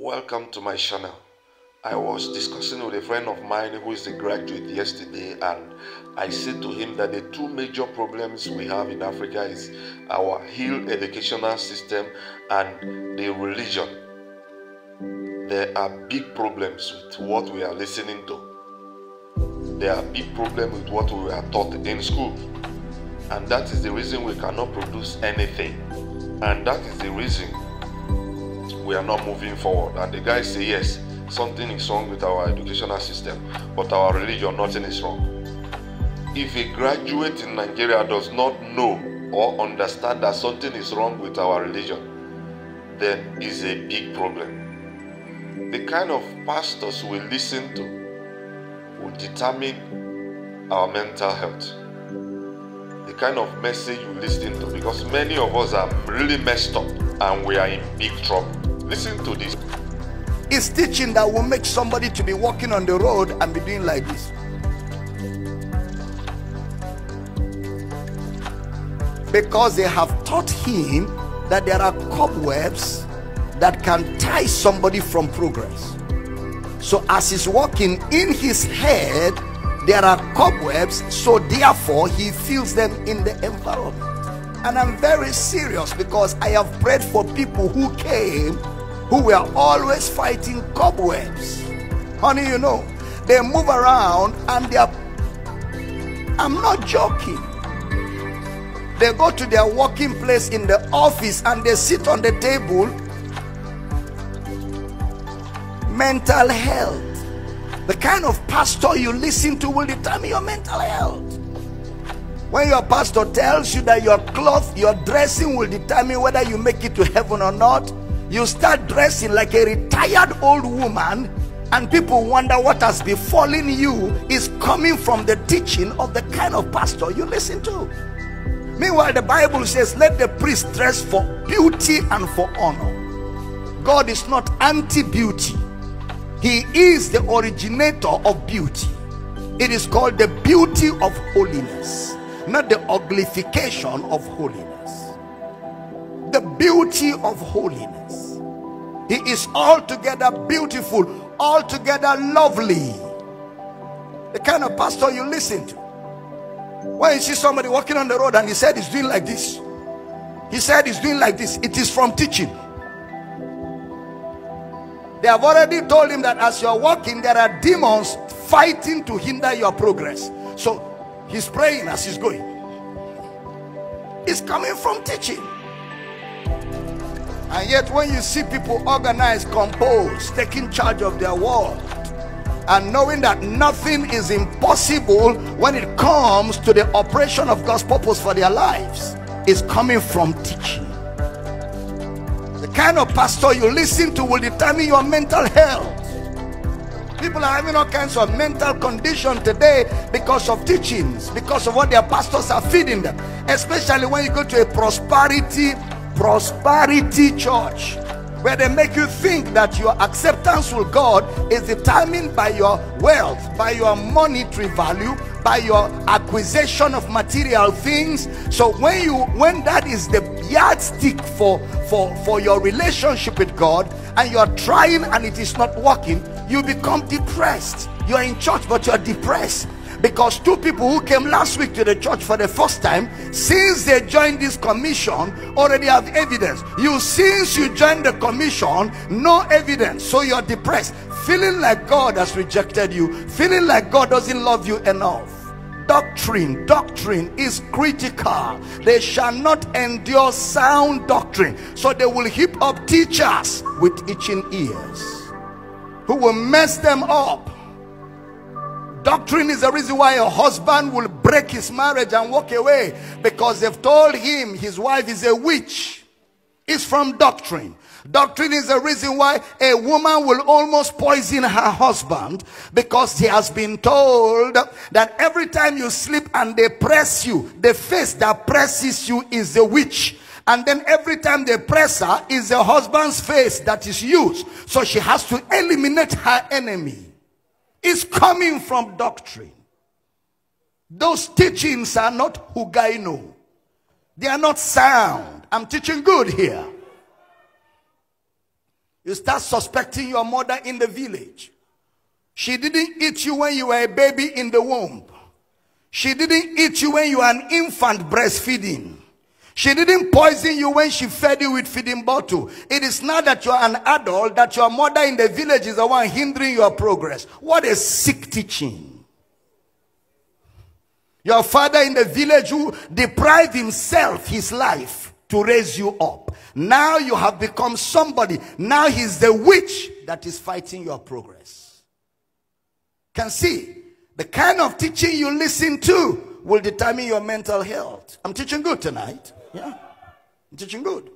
Welcome to my channel. I was discussing with a friend of mine who is a graduate yesterday, and I said to him that the two major problems we have in Africa is our Hill educational system and the religion. There are big problems with what we are listening to. There are big problems with what we are taught in school. And that is the reason we cannot produce anything. And that is the reason we are not moving forward. And the guys say, yes, something is wrong with our educational system, but our religion, nothing is wrong. If a graduate in Nigeria does not know or understand that something is wrong with our religion, then it's a big problem. The kind of pastors we listen to will determine our mental health. The kind of message we listen to, because many of us are really messed up and we are in big trouble. Listen to this. It's teaching that will make somebody to be walking on the road and be doing like this. Because they have taught him that there are cobwebs that can tie somebody from progress. So as he's walking, in his head there are cobwebs, so therefore he feels them in the environment. And I'm very serious, because I have prayed for people who came who were always fighting cobwebs. Honey, you know, they move around and they are, I'm not joking, they go to their working place in the office and they sit on the table. Mental health. The kind of pastor you listen to will determine your mental health. When your pastor tells you that your cloth, your dressing will determine whether you make it to heaven or not, you start dressing like a retired old woman, and people wonder what has befallen you is coming from the teaching of the kind of pastor you listen to. Meanwhile, the Bible says, let the priest dress for beauty and for honor. God is not anti-beauty. He is the originator of beauty. It is called the beauty of holiness, not the uglification of holiness. The beauty of holiness. He is altogether beautiful, altogether lovely. The kind of pastor you listen to. When you see somebody walking on the road and he said he's doing like this, he said he's doing like this, it is from teaching. They have already told him that as you're walking, there are demons fighting to hinder your progress. So he's praying as he's going. It's coming from teaching. And yet when you see people organized, composed, taking charge of their world, and knowing that nothing is impossible when it comes to the operation of God's purpose for their lives, is coming from teaching. The kind of pastor you listen to will determine your mental health. People are having all kinds of mental condition today because of teachings, because of what their pastors are feeding them. Especially when you go to a prosperity church, where they make you think that your acceptance with God is determined by your wealth, by your monetary value, by your acquisition of material things. So when that is the yardstick for your relationship with God, and you are trying and it is not working, you become depressed. You are in church but you are depressed, because two people who came last week to the church for the first time, since they joined this commission, already have evidence. You, since you joined the commission, no evidence. So you're depressed, feeling like God has rejected you, feeling like God doesn't love you enough. Doctrine is critical. They shall not endure sound doctrine, so they will heap up teachers with itching ears who will mess them up. Doctrine is the reason why a husband will break his marriage and walk away, because they've told him his wife is a witch. It's from doctrine. Doctrine is the reason why a woman will almost poison her husband, because he has been told that every time you sleep and they press you, the face that presses you is the witch. And then every time they press her is the husband's face that is used. So she has to eliminate her enemy. It's coming from doctrine. Those teachings are not hugaino. They are not sound. I'm teaching good here. You start suspecting your mother in the village. She didn't eat you when you were a baby in the womb. She didn't eat you when you were an infant breastfeeding. She didn't poison you when she fed you with feeding bottle. It is now that you're an adult that your mother in the village is the one hindering your progress. What a sick teaching. Your father in the village who deprived himself his life to raise you up. Now you have become somebody. Now he's the witch that is fighting your progress. Can see the kind of teaching you listen to will determine your mental health. I'm teaching good tonight. Yeah, I'm teaching good.